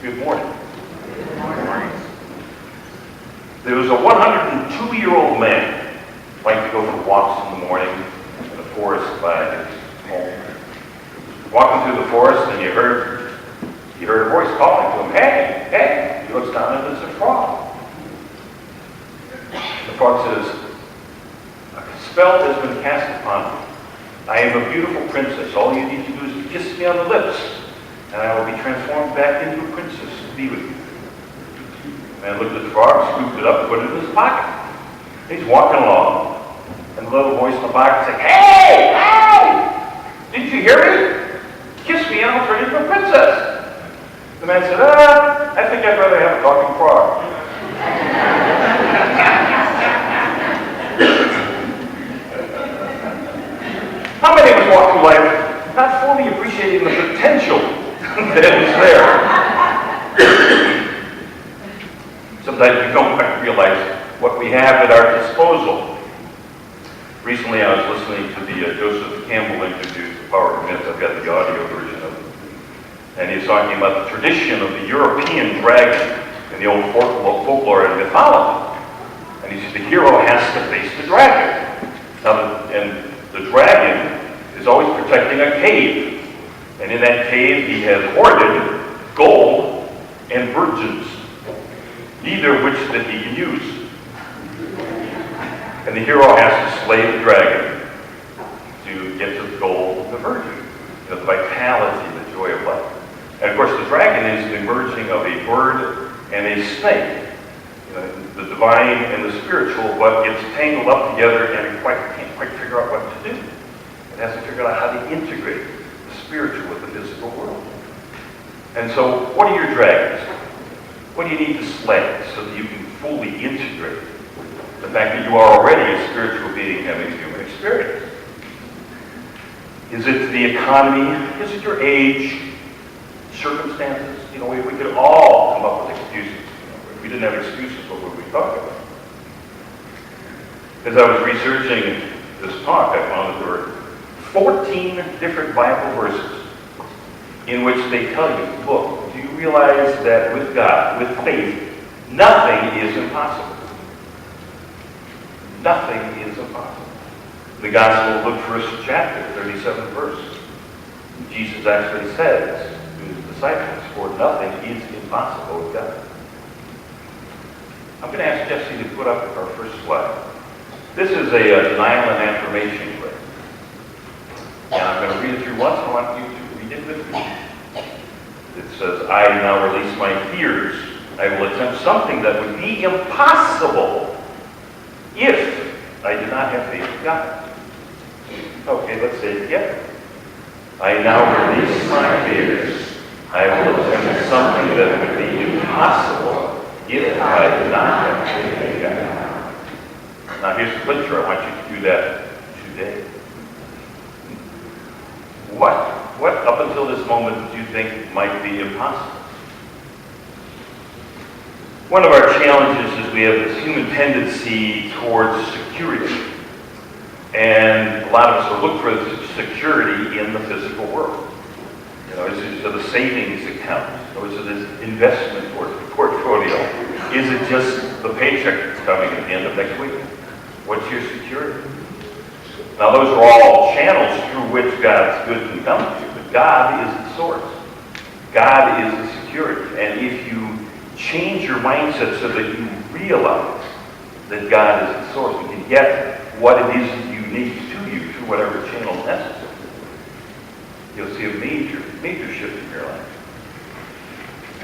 Good morning. Good morning. There was a 102-year-old man liked to go for walks in the morning in the forest by his home. Walking through the forest, and he heard a voice calling to him, "Hey, hey!" He looks down, and it's a frog. The frog says, "A spell has been cast upon me. I am a beautiful princess. All you need to do is kiss me on the lips, and I will be transformed back into a princess to be with you." The man looked at the frog, scooped it up, and put it in his pocket. He's walking along, and the little voice in the pocket saying, "Hey! Hey! Did you hear me? Kiss me and I'll turn into a princess." The man said, "I think I'd rather have a talking frog." How many of us walk through life not fully appreciating the potential that is there? Sometimes we don't quite realize what we have at our disposal. Recently I was listening to the Joseph Campbell interview, The Power of Myth. I've got the audio version of it. And he's talking about the tradition of the European dragon in the old folklore and mythology. And he says the hero has to face the dragon. Now, the dragon is always protecting a cave. And in that cave he has hoarded gold and virgins, neither of which that he can use. And the hero has to slay the dragon to get to the gold and the virgin, the vitality, the joy of life. And of course the dragon is the merging of a bird and a snake. The divine and the spiritual, but gets tangled up together and it can't quite figure out what to do. It has to figure out how to integrate the spiritual with the physical world. And so, what are your dragons? What do you need to slay so that you can fully integrate the fact that you are already a spiritual being having a human experience? Is it the economy? Is it your age? Circumstances? We could all come up with excuses. If we didn't have excuses, what would we talk about? As I was researching this talk, I found that there were 14 different Bible verses in which they tell you, look, do you realize that with God, with faith, nothing is impossible? Nothing is impossible. The Gospel of Luke, 1st chapter, 37th verse. Jesus actually says to his disciples, for nothing is impossible with God. I'm going to ask Jesse to put up our first slide. This is a denial and affirmation prayer. And I'm going to read it through once. I want you to read it with me. It says, I now release my fears. I will attempt something that would be impossible if I did not have faith in God. Okay, let's say it again. I now release my fears. I will attempt something that would be impossible if I did not have faith in God. Now here's the picture. I want you to do that today. What up until this moment do you think might be impossible? One of our challenges is we have this human tendency towards security. And a lot of us will look for security in the physical world. Is it the savings account? Or is it this investment portfolio? Is it just the paycheck that's coming at the end of next week? What's your security? Now those are all channels through which God's good can come to you, but God is the source. God is the security. And if you change your mindset so that you realize that God is the source and can get what it is unique to you through whatever channel is necessary, you'll see a major shift in your life.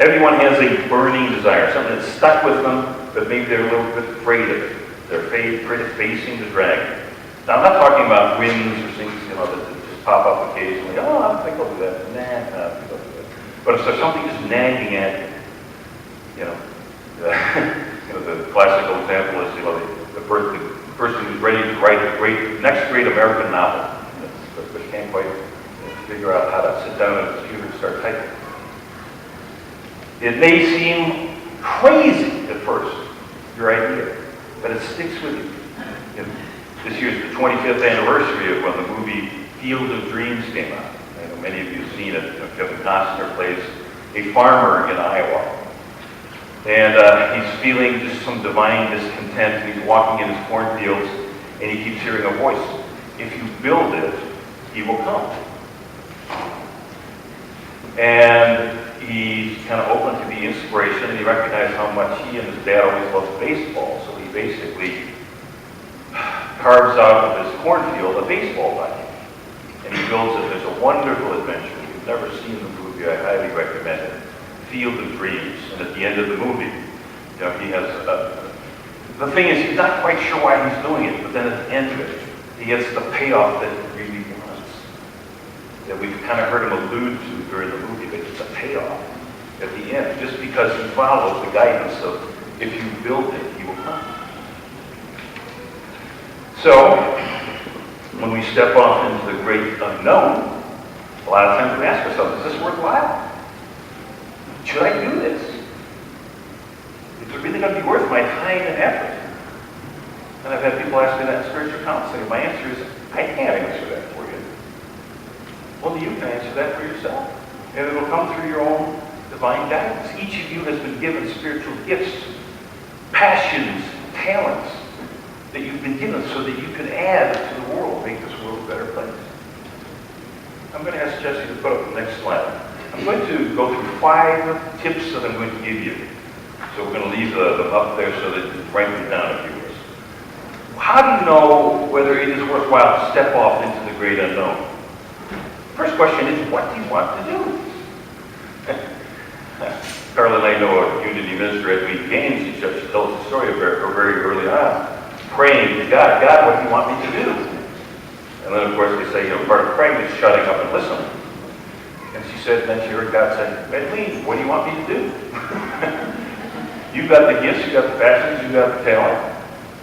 Everyone has a burning desire, something that's stuck with them, but maybe they're a little bit afraid of it. They're afraid of facing the dragon. Now, I'm not talking about whims or things, that just pop up occasionally. Oh, I think I'll do that. Nah, I think I'll do that. But if there's something just nagging at you, the classical example is, the person who's ready to write the next great American novel, but can't quite figure out how to sit down at a computer and start typing. It may seem crazy at first, your idea, but it sticks with you. This year's the 25th anniversary of when the movie Field of Dreams came out. I know many of you have seen it. Kevin Costner plays a farmer in Iowa. And he's feeling just some divine discontent. He's walking in his cornfields, and he keeps hearing a voice. If you build it, he will come. And he's kind of open to the inspiration, and he recognized how much he and his dad always loved baseball. So he basically carves out of his cornfield a baseball diamond. And he builds it. There's a wonderful adventure. If you've never seen the movie, I highly recommend it. Field of Dreams. And at the end of the movie, he has the thing is, he's not quite sure why he's doing it, but then at the end of it, he gets the payoff that he really wants. That we've kind of heard him allude to during the movie, but it's a payoff at the end, just because he follows the guidance of, if you build it, he will come. So, when we step off into the great unknown, a lot of times we ask ourselves, is this worthwhile? Should I do this? Is it really going to be worth my time and effort? And I've had people ask me that in spiritual counseling. My answer is, I can't answer that for you. Only you can answer that for yourself. And it will come through your own divine guidance. Each of you has been given spiritual gifts, passions, talents that you've been given so that you can add to the world, make this world a better place. I'm going to ask Jesse to put up the next slide. I'm going to go through 5 tips that I'm going to give you. So we're going to leave them up there so that you can write them down if you wish. How do you know whether it is worthwhile to step off into the great unknown? First question is, what do you want to do? Carla and I know a community minister at Week Games. She tells the story of her very early on, praying to God, God, what do you want me to do? And then, of course, they say, part of praying is shutting up and listening. And she said, then she heard God say, Edwin, what do you want me to do? You've got the gifts, you've got the passions, you've got the talent.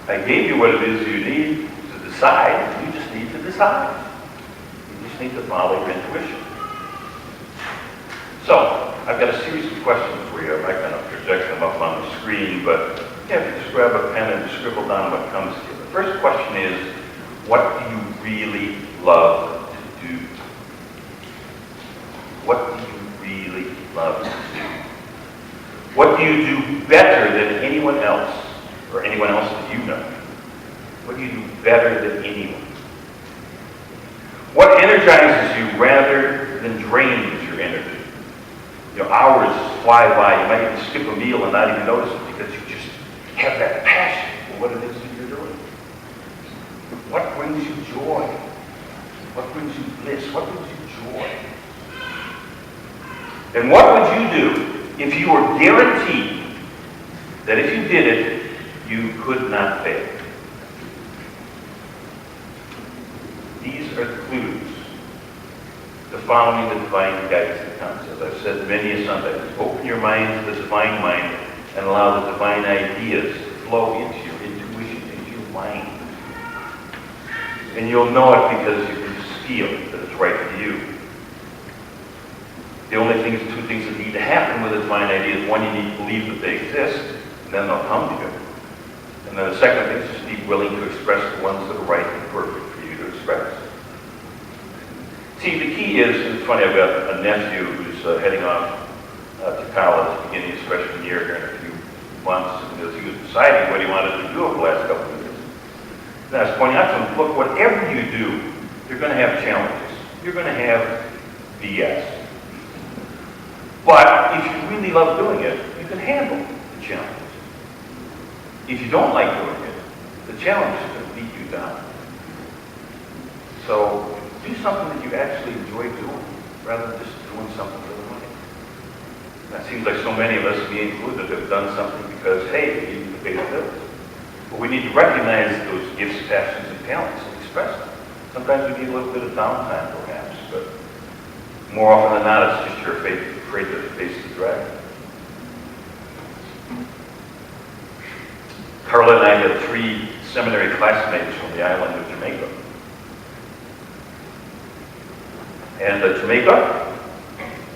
I gave you what it is you need to decide. You just need to decide. You just need to follow your intuition. So, I've got a series of questions for you. I'm not going to project them up on the screen, but if you just grab a pen and scribble down what comes to you. The first question is, what do you really love to do? What do you really love to do? What do you do better than anyone else, or anyone else that you know? What do you do better than anyone? What energizes you rather than drains your energy? Hours fly by. You might even skip a meal and not even notice it because you just have that passion for what it is that you're doing. What brings you joy? What brings you bliss? What brings you joy? And what would you do if you were guaranteed that if you did it, you could not fail? These are the clues to following the divine guidance that comes. As I've said many a Sunday, open your mind to the divine mind and allow the divine ideas to flow into your intuition, into your mind. And you'll know it because you can just feel that it's right for you. The only two things that need to happen with the divine ideas: one, you need to believe that they exist, and then they'll come to you. And then the second thing is just be willing to express the ones that are right and perfect for you to express. See, the key is, it's funny, I've got a nephew who's heading off to college, beginning his freshman year here in a few months, and as he was deciding what he wanted to do over the last couple of years. And I was pointing out to him, look, whatever you do, you're going to have challenges. You're going to have BS. But if you really love doing it, you can handle the challenges. If you don't like doing it, the challenge is going to beat you down. So do something that you actually enjoy doing, rather than just doing something for the money. That seems like so many of us, me included, have done something because, hey, we need to pay the bills. But we need to recognize those gifts, passions, and talents and express them. Sometimes we need a little bit of downtime, perhaps, but more often than not, it's just you're afraid to face the dragon. Carla and I had 3 seminary classmates from the island of Jamaica. And Jamaica,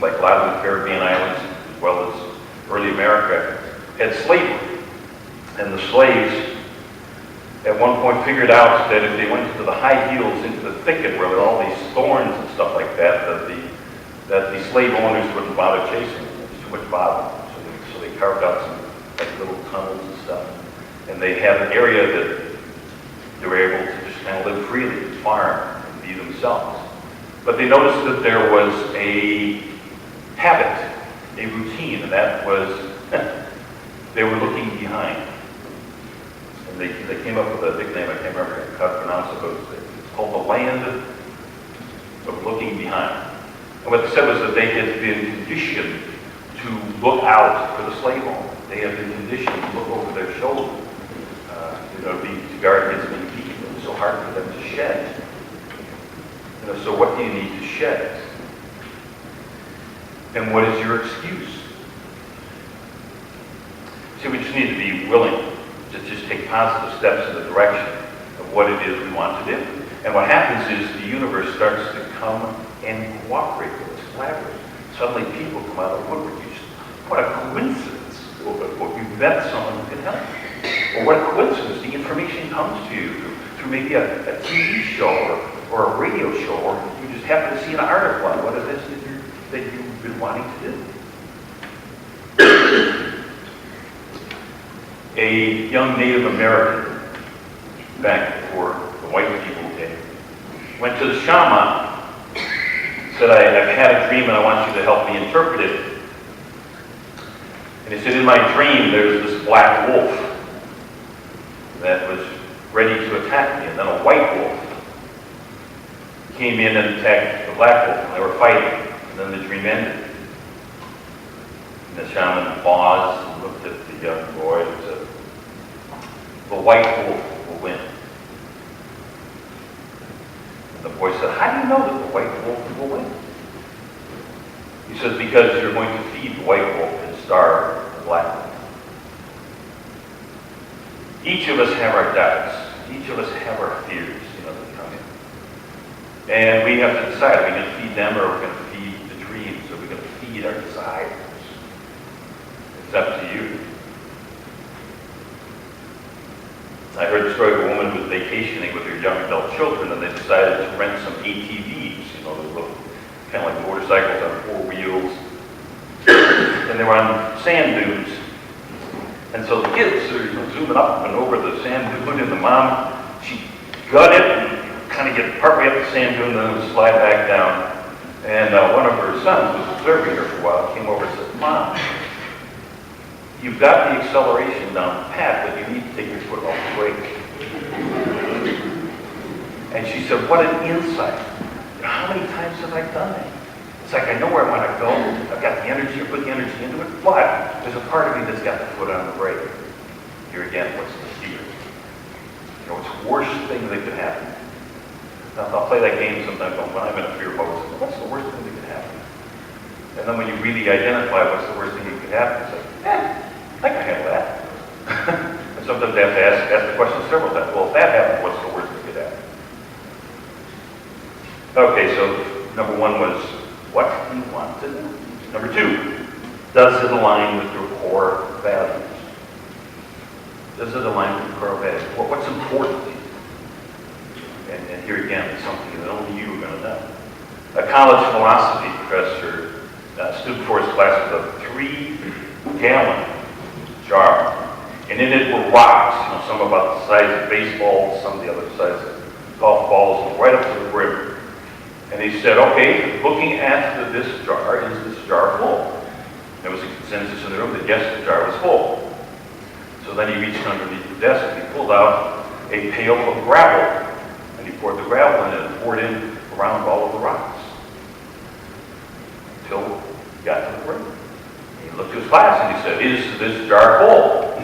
like a lot of the Caribbean islands, as well as early America, had slavery. And the slaves, at one point, figured out that if they went into the high heels, into the thicket where there were all these thorns and stuff like that, that the slave owners wouldn't bother chasing them. too much bottom. So they carved out some like little tunnels and stuff. And they had an area that they were able to just kind of live freely, farm, and be themselves. But they noticed that there was a habit, a routine, and that was they were looking behind. And they came up with a nickname, I can't remember how to pronounce it, but it's called the land of looking behind. And what they said was that they had been conditioned to look out for the slave owner. They had been conditioned to look over their shoulder, to guard against being beaten. It was so hard for them to shed. So what do you need to shed? And what is your excuse? See, we just need to be willing to just take positive steps in the direction of what it is we want to do. And what happens is the universe starts to come and cooperate with us, collaborate. Suddenly people come out of the woodwork. What a coincidence. You've met someone who can help. Or what a coincidence. The information comes to you through maybe a TV show or a radio show, or you just happen to see an article on what it is that you've been wanting to do. A young Native American, back before the white people came, went to the shaman, said, I've had a dream and I want you to help me interpret it. And he said, in my dream there's this black wolf that was ready to attack me, and then a white wolf came in and attacked the black wolf, and they were fighting, and then the dream ended. And the shaman paused and looked at the young boy and said, the white wolf will win. And the boy said, how do you know that the white wolf will win? He says, because you're going to feed the white wolf and starve the black wolf. Each of us have our doubts. Each of us have our fears, that come in. And we have to decide, are we going to feed them, or are we going to feed the dreams? Are we going to feed our desires? It's up to you. I heard the story of a woman who was vacationing with her young adult children, and they decided to rent some ATVs, those little, kind of like motorcycles on 4 wheels. And they were on sand dunes. And so the kids are zooming up and over the sand dune, and the mom, she got it and kind of get partway up the sand dune, and then would slide back down. And one of her sons was observing her for a while, came over and said, Mom, you've got the acceleration down pat, but you need to take your foot off the brake. And she said, what an insight. How many times have I done that? It's like, I know where I want to go. I've got the energy, I put the energy into it, but there's a part of me that's got the foot on the brake. Here again, what's the fear? It's the worst thing that could happen. Now, I'll play that game sometimes when I'm in a fear mode. What's the worst thing that could happen? And then when you really identify what's the worst thing that could happen, it's like, I can handle that. And sometimes I have to ask the question several times. Well, if that happened, what's the worst that could happen? Okay, so number one was, what do you want to do? Number two, does it align with your core values? Does it align with your core values? What's important to you? And here again, it's something that only you are going to know. A college philosophy professor stood before his class with a 3-gallon jar, and in it were rocks, some about the size of baseballs, some the other size of golf balls, right up to the brim. And he said, okay, looking at this jar, is this jar full? There was a consensus in the room that yes, the jar was full. So then he reached underneath the desk and he pulled out a pail of gravel. And he poured the gravel in and poured in around all of the rocks. Until he got to the brim. He looked at his class and he said, is this jar full?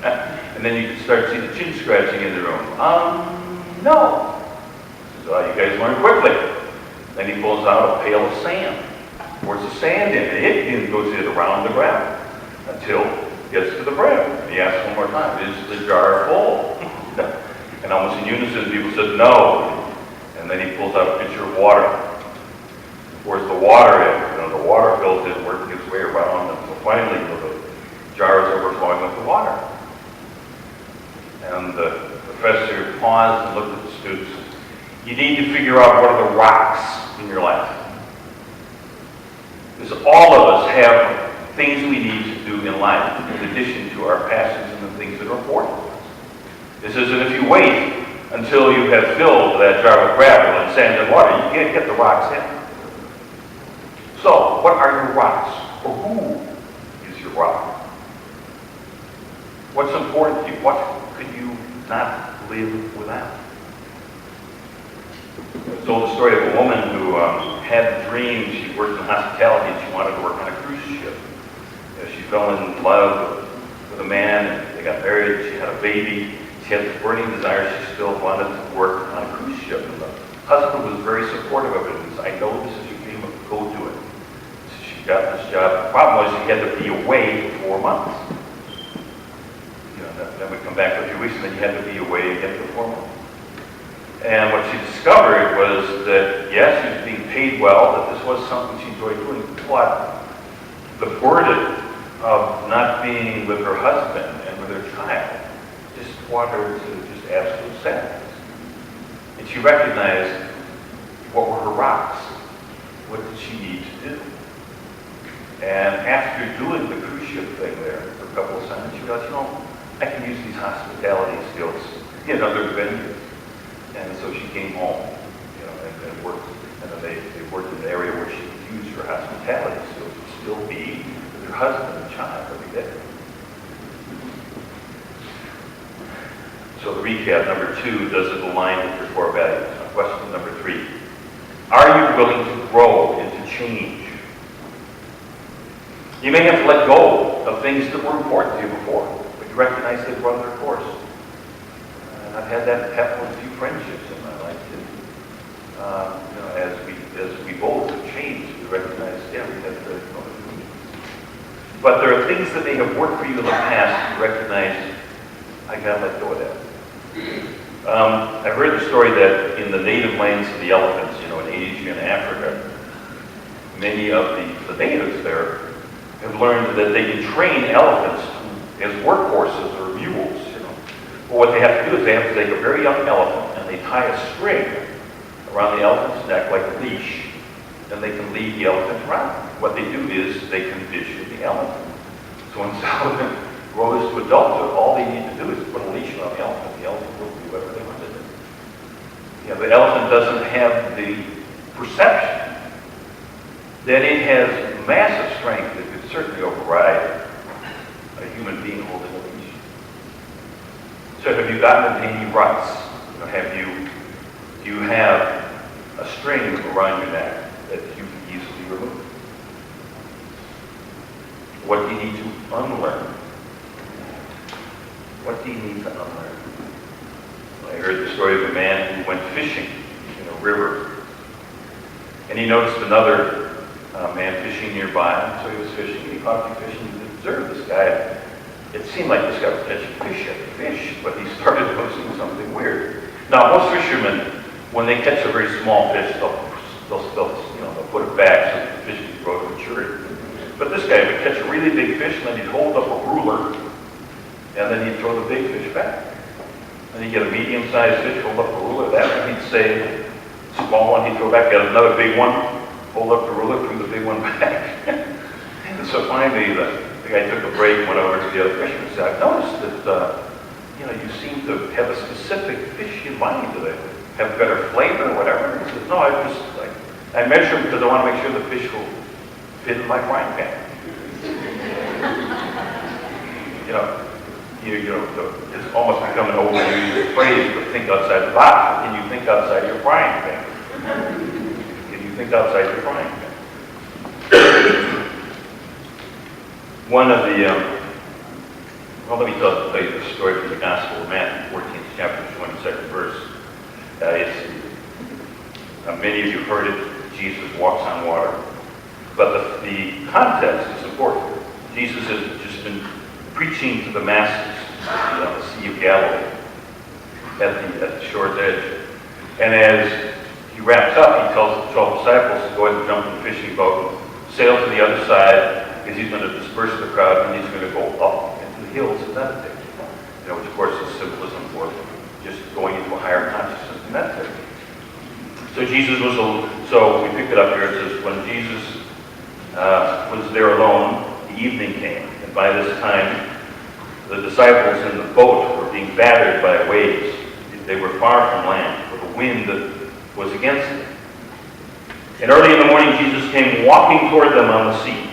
And then you could start to see the chin scratching in the room. No. So you guys learn quickly. Then he pulls out a pail of sand, pours the sand in, and it goes in around the ground until it gets to the brim. And he asks one more time, is the jar full? And almost in unison, people said no. And then he pulls out a pitcher of water, pours the water in. The water fills in, working its way around, until finally the jar is overflowing with the water. And the professor paused and looked at the students. You need to figure out what are the rocks in your life. Because all of us have things we need to do in life, in addition to our passions and the things that are important. It says that if you wait until you have filled that jar with gravel and sand and water, you can't get the rocks in. So, what are your rocks? Or who is your rock? What's important to you? What could you not live without? I told the story of a woman who had a dream. She worked in hospitality and she wanted to work on a cruise ship. She fell in love with a man and they got married. She had a baby. She had this burning desire. She still wanted to work on a cruise ship. And the husband was very supportive of it. He said, I know this is your dream, go do it. So she got this job. The problem was she had to be away for 4 months. Then we'd come back for a few weeks and then you had to be away again for 4 months. And what she discovered was that, yes, she was being paid well, that this was something she enjoyed doing, but the burden of not being with her husband and with her child just brought her to just absolute sadness. And she recognized what were her rocks. What did she need to do? And after doing the cruise ship thing there for a couple of summers, she realized, I can use these hospitality skills in other venues. And so she came home, and worked. And then they worked in an area where she could use her hospitality skills to still be with her husband and child every day. So the recap, number 2, does it align with your core values? Now, question number 3, are you willing to grow and to change? You may have to let go of things that were important to you before, but you recognize they've run their course. And I've had that happen with a few friendships in my life. As we both have changed, we recognize, we have to. But there are things that may have worked for you in the past. You recognize, I gotta let go of that. I've heard the story that in the native lands of the elephants, in Asia and Africa, many of the natives there have learned that they can train elephants as workhorses or mules. But what they have to do is they have to take a very young elephant and they tie a string around the elephant's neck like a leash, and they can lead the elephant around. What they do is they condition the elephant. So when the elephant grows to adulthood, all they need to do is put a leash around the elephant. The elephant will do whatever they want to do. The elephant doesn't have the perception that it has massive strength that could certainly override a human being holding a leash. So have you gotten into any ruts? Do you have a string around your neck that you can easily remove? What do you need to unlearn? What do you need to unlearn? I heard the story of a man who went fishing in a river, and he noticed another man fishing nearby. So he was fishing, and he caught a few fish, and he observed this guy. It seemed like this guy was catching fish after fish, but he started noticing something weird. Now, most fishermen, when they catch a very small fish, they'll put it back so that the fish can grow to maturity. But this guy would catch a really big fish, and then he'd hold up a ruler, and then he'd throw the big fish back. And he'd get a medium-sized fish, hold up a ruler, that one he'd say, small one he'd throw back, get another big one, hold up the ruler, threw the big one back. And so finally, the guy took a break and went over to the other fisherman and said, I've noticed that, you seem to have a specific fish in mind. Do they have better flavor or whatever? He says, no, I measure them because I want to make sure the fish will fit in my frying pan. It's almost become an overused phrase, but think outside the box. Can you think outside your frying pan? Can you think outside your frying pan? One of the, let me tell you the story from the Gospel of Matthew, 14th chapter, 22nd verse. Many of you have heard it, Jesus walks on water. But the context is important. Jesus has just been preaching to the masses on the Sea of Galilee at the shore's edge. And as he wraps up, he tells the 12 disciples to go ahead and jump in the fishing boat, sail to the other side, because he's going to disperse the crowd and he's going to go up into the hills and meditate. Which of course is symbolism for just going into a higher consciousness and meditating. So we pick it up here. It says, when Jesus was there alone, the evening came, and by this time, the disciples in the boat were being battered by waves. They were far from land, for the wind was against them. And early in the morning, Jesus came walking toward them on the sea.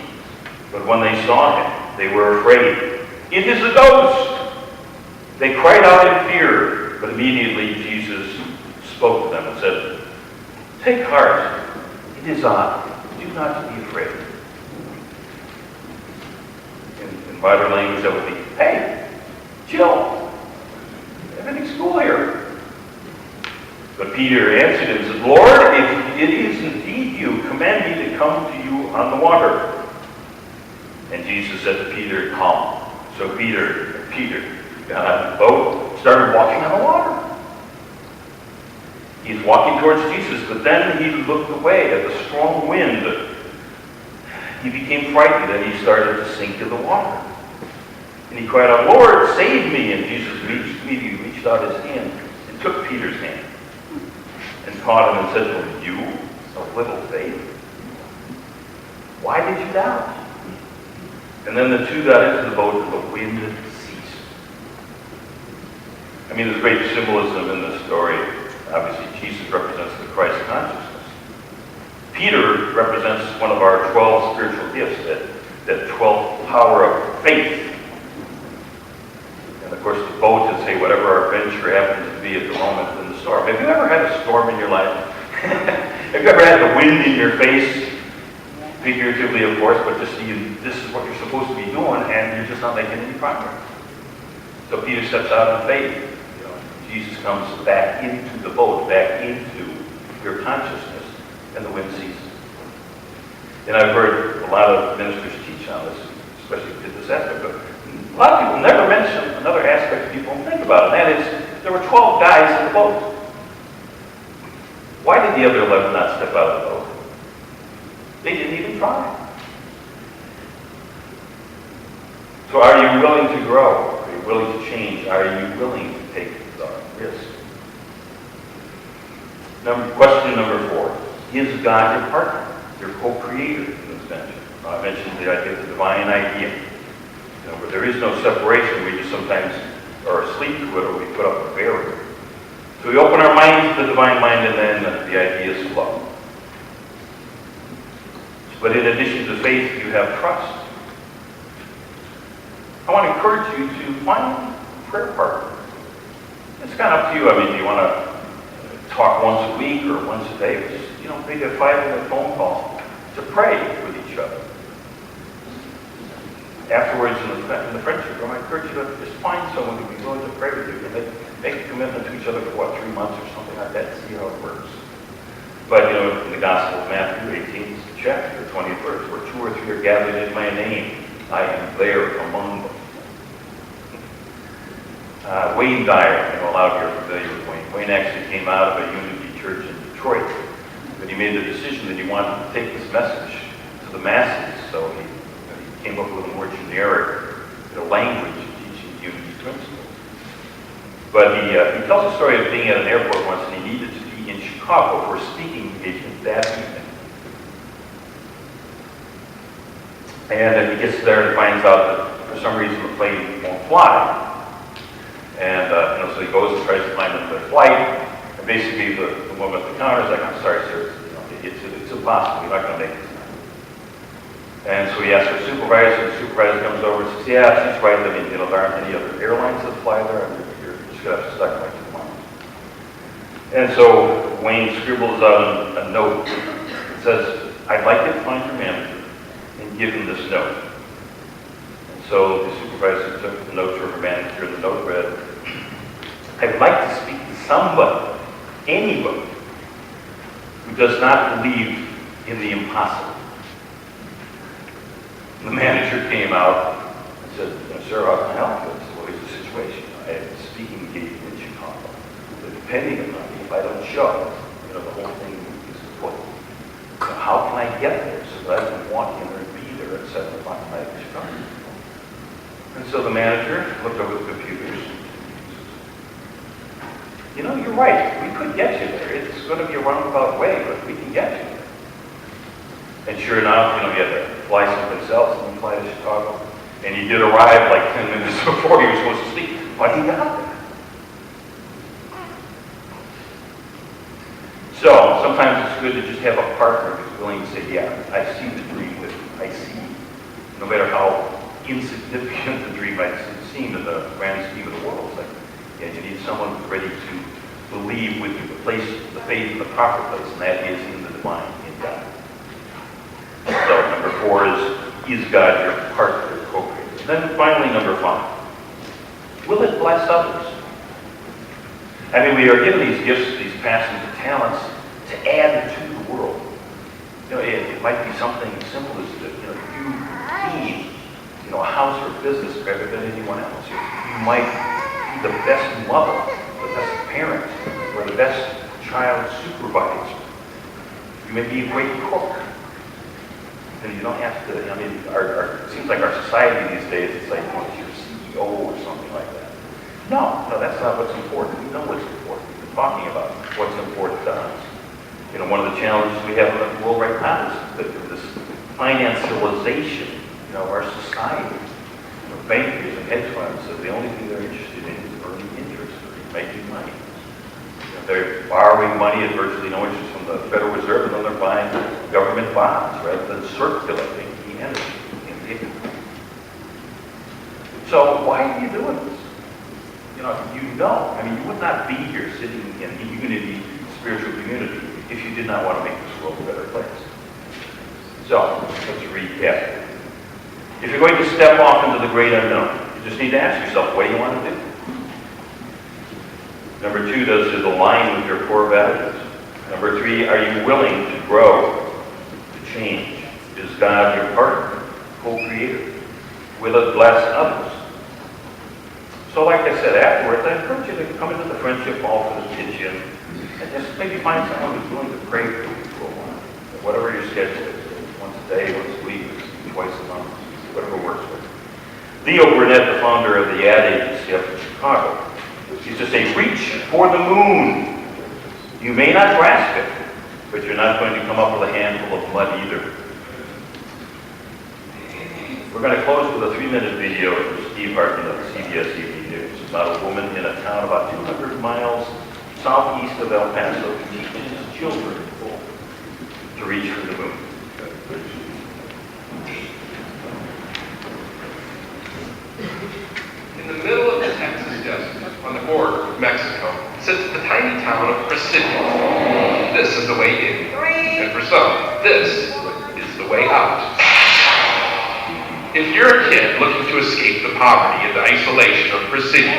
But when they saw him, they were afraid. "It is a ghost!" They cried out in fear, but immediately Jesus spoke to them and said, "Take heart, it is I. Do not be afraid." In modern language, that would be, "Hey, chill. Everything's cool here." But Peter answered and said, "Lord, if it is indeed you, command me to come to you on the water." And Jesus said to Peter, "Come." So Peter got on the boat, started walking on the water. He's walking towards Jesus, but then he looked away at the strong wind. He became frightened and he started to sink in the water. And he cried out, "Lord, save me!" And Jesus immediately reached out his hand and took Peter's hand and caught him and said to him, "You of little faith, why did you doubt?" And then the two got into the boat and the wind ceased. I mean, there's great symbolism in this story. Obviously, Jesus represents the Christ consciousness. Peter represents one of our 12 spiritual gifts, that 12th power of faith. And of course, the boat is, hey, whatever our venture happens to be at the moment in the storm. Have you ever had a storm in your life? Have you ever had the wind in your face? Figuratively, of course, but just this is what you're supposed to be doing, and you're just not making any progress. So Peter steps out in faith. Jesus comes back into the boat, back into your consciousness, and the wind ceases. And I've heard a lot of ministers teach on this, especially this aspect, but a lot of people never mention another aspect people don't think about, and that is there were 12 guys in the boat. Why did the other 11 not step out of the boat? They didn't even try. So are you willing to grow? Are you willing to change? Are you willing to take the risk? Question number 4. Is God your partner, your co-creator in this venture? I mentioned the idea of the divine idea. Where there is no separation, we just sometimes are asleep to it or we put up a barrier. So we open our minds to the divine mind and then the ideas flow. But in addition to faith, you have trust. I want to encourage you to find a prayer partner. It's kind of up to you. I mean, do you want to talk once a week or once a day? Just, maybe a 5-minute phone call to pray with each other. Afterwards, in the friendship room, I encourage you to just find someone who will be willing to pray with you. And make a commitment to each other for 3 months or something like that, see how it works. But, in the Gospel of Matthew, 18th chapter, 20th verse, where 2 or 3 are gathered in my name, I am there among them. Wayne Dyer, a lot of you are familiar with Wayne. Wayne actually came out of a Unity church in Detroit, but he made the decision that he wanted to take this message to the masses, so he came up with a more generic language teaching Unity principles. But he tells a story of being at an airport once, and he needed to be in Chicago for a speaking engagement that evening. And then he gets there and finds out that for some reason the plane won't fly. And so he goes and tries to find another flight. And basically the woman at the counter is like, "I'm sorry, sir, it's impossible. You're not going to make this time." And so he asks her supervisor, and the supervisor comes over and says, "Yeah, she's right. I mean, there aren't any other airlines that fly there, and you're just going to have to stuck like 2 months." And so Wayne scribbles out a note that says, "I'd like you to find your manager and give him this note." And so the supervisor took the note to her manager, and the note read, "I would like to speak to somebody, anybody, who does not believe in the impossible." And the manager came out and said, "Sir, how can I help you?" I said, "Well, here's the situation. I have a speaking engagement in Chicago. But depending on me, if I don't show, the whole thing is kaput. So how can I get there so that I can walk in there and be there at 7 o'clock tonight in Chicago?" And so the manager looked over the computers. "You're right. We could get you there. It's going to be a roundabout way, but we can get you there." And sure enough, he had to fly someplace else, and fly to Chicago. And he did arrive like 10 minutes before he was supposed to speak, but he got there. So sometimes it's good to just have a partner who's willing to say, yeah, I see the dream with you. I see, no matter how insignificant the dream might seem in the grand scheme of the world. It's like, yeah, you need someone who's ready to believe with you, the faith in the proper place, and that is in the divine, in God. So number 4 is God your partner, your co-creator? Then finally, number 5, will it bless others? I mean, we are given these gifts, these passions and talents to add to the world. You know, it might be something as simple as that, you need, a house or a business better than anyone else. You might be the best mother, the best parent, or the best child supervisor. You may be a great cook. And you don't have to, it seems like our society these days, it's like, you're CEO or something like that. No, that's not what's important. We know what's important. We're talking about what's important to us. One of the challenges we have in the world right now is this financialization, of our society. Bankers and hedge funds, so the only thing they're interested in is earning interest, or making money. They're borrowing money at virtually no interest from the Federal Reserve, and then they're buying government bonds rather than circulating the energy in the economy. So why are you doing this? You would not be here sitting in unity, spiritual community, if you did not want to make this world a better place. So, let's recap. If you're going to step off into the great unknown, you just need to ask yourself, what do you want to do? Number 2, does it align with your core values? Number 3, are you willing to grow, to change? Is God your partner, co-creator? Will it bless others? So like I said, afterwards, I encourage you to come into the friendship hall for the kitchen and just maybe find someone who's willing to pray for you for a while. Whatever your schedule is, once a day, once a week, twice a month, whatever works for you. Leo Burnett, the founder of the ad agency up in Chicago, used to say, reach for the moon. You may not grasp it, but you're not going to come up with a handful of mud either. We're going to close with a 3-minute video from Steve Hartman of the CBS Evening News about a woman in a town about 200 miles southeast of El Paso who teaches children to reach for the moon. In the middle of the Texas desert, on the border with Mexico, sits the tiny town of Presidio. This is the way in. And for some, this is the way out. If you're a kid looking to escape the poverty and the isolation of Presidio,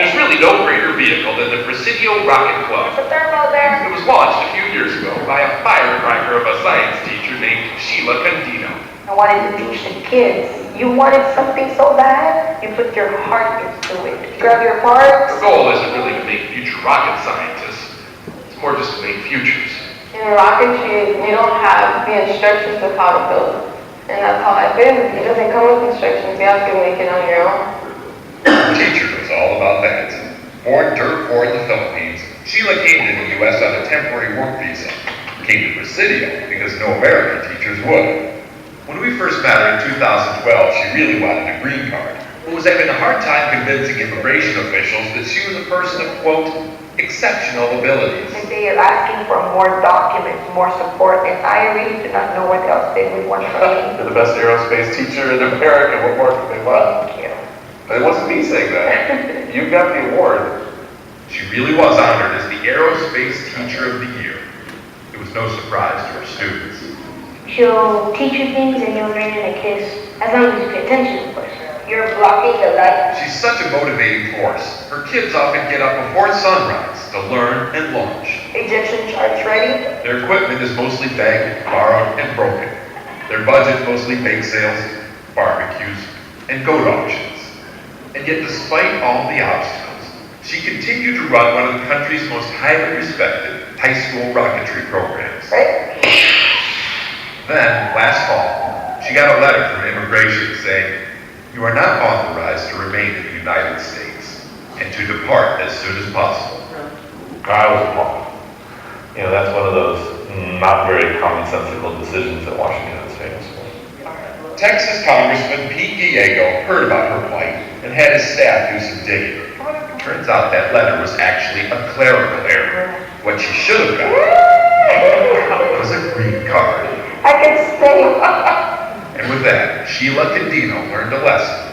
there's really no greater vehicle than the Presidio Rocket Club. It was launched a few years ago by a firecracker of a science teacher named Sheila Condino. I wanted to teach the kids. You wanted something so bad, you put your heart into it. Grab your parts. The goal isn't really to make future rocket scientists. It's more just to make futures. In rocketry, you don't have the instructions of how to build it. And that's how I've been. It doesn't come with instructions. You have to make it on your own. Her teacher was all about that. Born dirt poor in the Philippines, Sheila came to the U.S. on a temporary work visa. Came to Presidio because no American teachers would. When we first met her in 2012, she really wanted a green card, but was having a hard time convincing immigration officials that she was a person of, quote, exceptional abilities. And they are asking for more documents, more support, and I really do not know what else they would want from me. You're the best aerospace teacher in America. What more could they want? Thank you. But it wasn't me saying that. You got the award. She really was honored as the Aerospace Teacher of the Year. It was no surprise to her students. She'll teach you things and you'll learn in a kiss, as long as you pay attention, of course. You're blocking the light. She's such a motivating force. Her kids often get up before sunrise to learn and launch. Egyptian charts ready? Their equipment is mostly begged, borrowed, and broken. Their budget mostly bake sales, barbecues, and goat auctions. And yet, despite all the obstacles, she continued to run one of the country's most highly respected high school rocketry programs. Right? Then, last fall, she got a letter from immigration saying, "You are not authorized to remain in the United States and to depart as soon as possible." I was appalled. That's one of those not very commonsensical decisions that Washington is famous for. Texas Congressman Pete Diego heard about her plight and had his staff do some digging. Turns out that letter was actually a clerical error. What she should have gotten was a green card. I can stay. And with that, Sheila Cadino learned a lesson.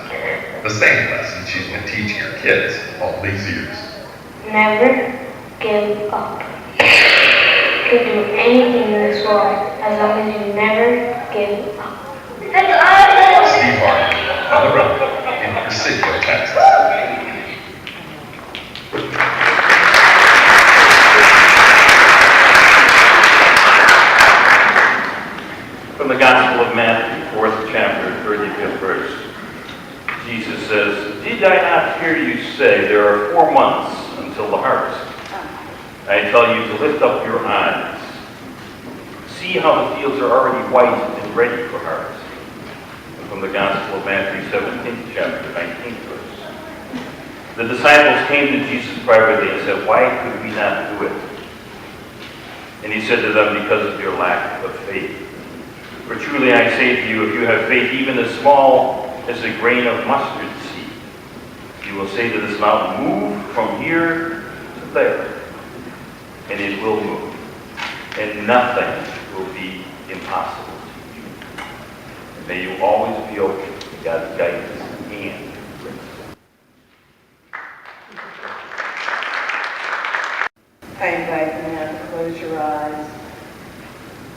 The same lesson she's been teaching her kids all these years. Never give up. You can do anything in this world as long as you never give up. Steve Harvey, on the road in Presidio, Texas. From the Gospel of Matthew, 4th chapter, 35th verse. Jesus says, "Did I not hear you say there are 4 months until the harvest? I tell you to lift up your eyes. See how the fields are already white and ready for harvest." And from the Gospel of Matthew, 17th chapter, 19th verse. The disciples came to Jesus privately and said, "Why could we not do it?" And he said to them, "Because of your lack of faith. For truly I say to you, if you have faith even as small as a grain of mustard seed, you will say to this mountain, 'Move from here to there,' and it will move, and nothing will be impossible to you." And may you always be open to God's guidance and grace. I invite you now to close your eyes,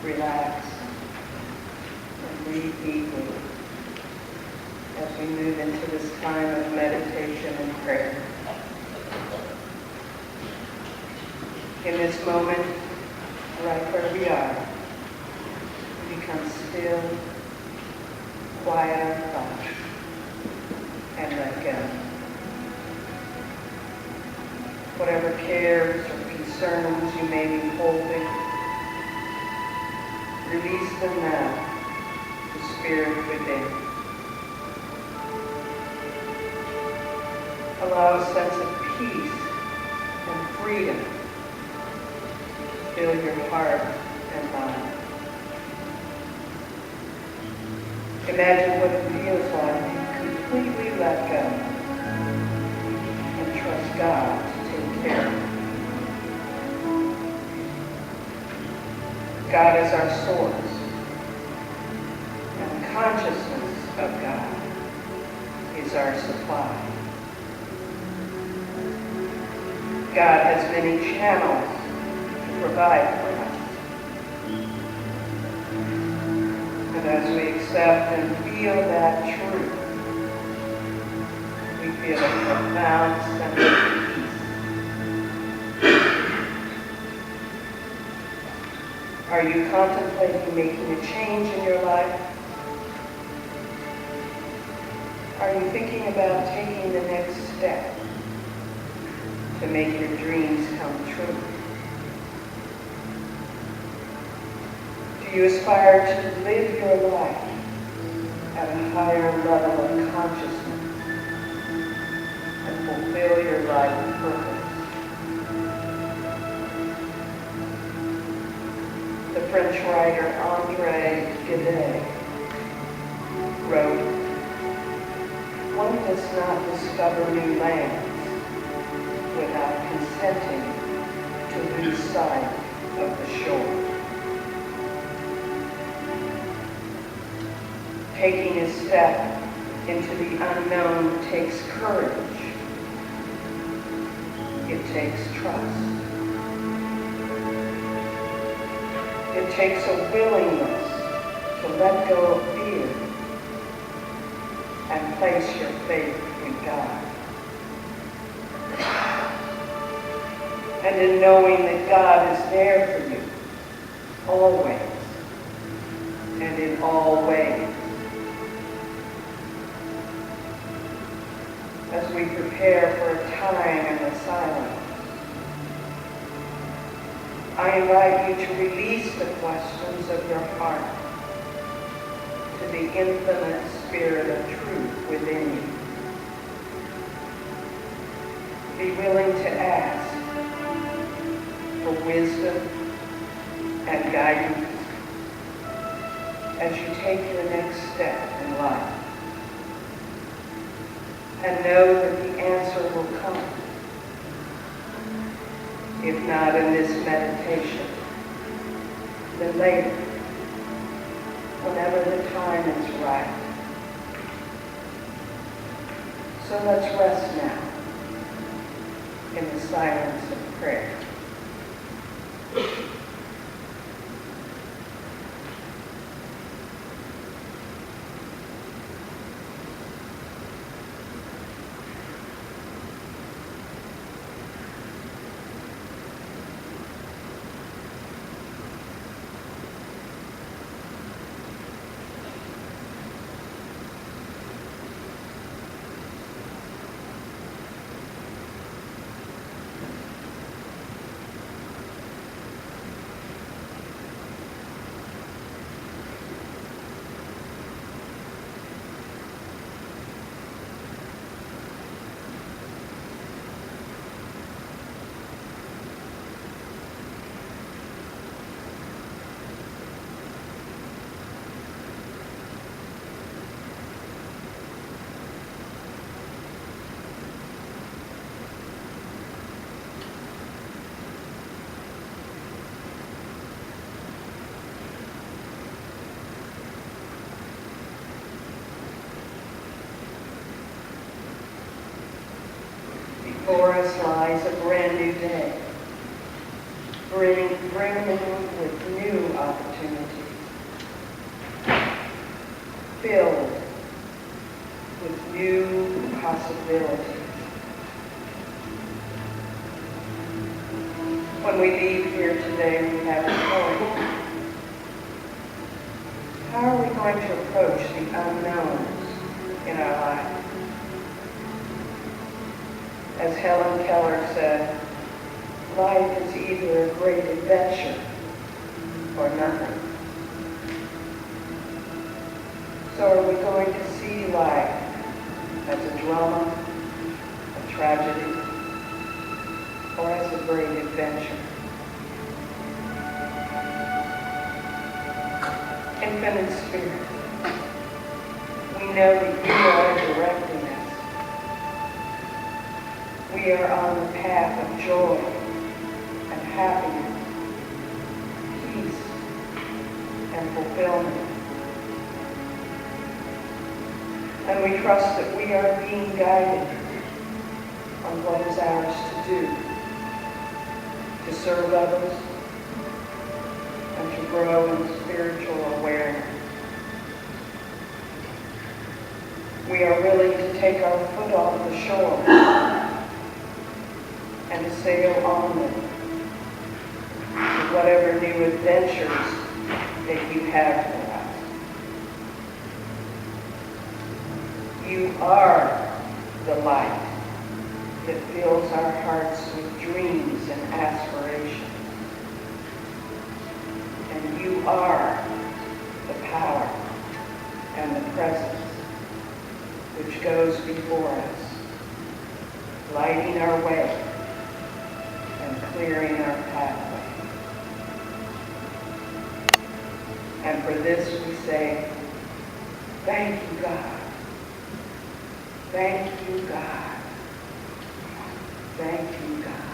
relax, and breathe deeply as we move into this time of meditation and prayer. In this moment, right where we are, we become still, quiet our thoughts, and let go. Whatever cares or concerns you may be holding, release them now to Spirit within. Allow a sense of peace and freedom to fill your heart and mind. Imagine what it feels like to completely let go and trust God to take care of it. God is our source, and the consciousness of God is our supply. God has many channels to provide for us. And as we accept and feel that truth, we feel a profound sense of peace. Are you contemplating making a change in your life? Are you thinking about taking the next step to make your dreams come true? Do you aspire to live your life at a higher level of consciousness and fulfill your life purpose? The French writer André Gide wrote, "One does not discover new lands without consenting to lose sight of the shore." Taking a step into the unknown takes courage. It takes trust. It takes a willingness to let go of fear and place your faith in God. And in knowing that God is there for you, always, and in all ways. As we prepare for a time in the silence, I invite you to release the questions of your heart to the infinite Spirit of truth within you. Be willing to ask for wisdom and guidance as you take your next step and know that the answer will come. If not in this meditation, then later, whenever the time is right. So let's rest now in the silence of prayer. Before us lies a brand new day, brimming with new opportunities, filled with new possibilities. When we leave here today, we have a choice. How are we going to approach the unknowns in our lives? As Helen Keller said, life is either a great adventure or nothing. So are we going to see life as a drama, a tragedy, or as a great adventure? Infinite Spirit, we know that you are directing us. We are on the path of joy and happiness, peace and fulfillment. And we trust that we are being guided on what is ours to serve others, and to grow in spiritual awareness. We are willing to take our foot off the shore and to sail onward to whatever new adventures that you have for us. You are the light that fills our hearts with dreams and aspirations. And you are the power and the presence which goes before us, lighting our way and clearing our pathway. And for this we say, thank you, God. Thank you, God. Thank you, God.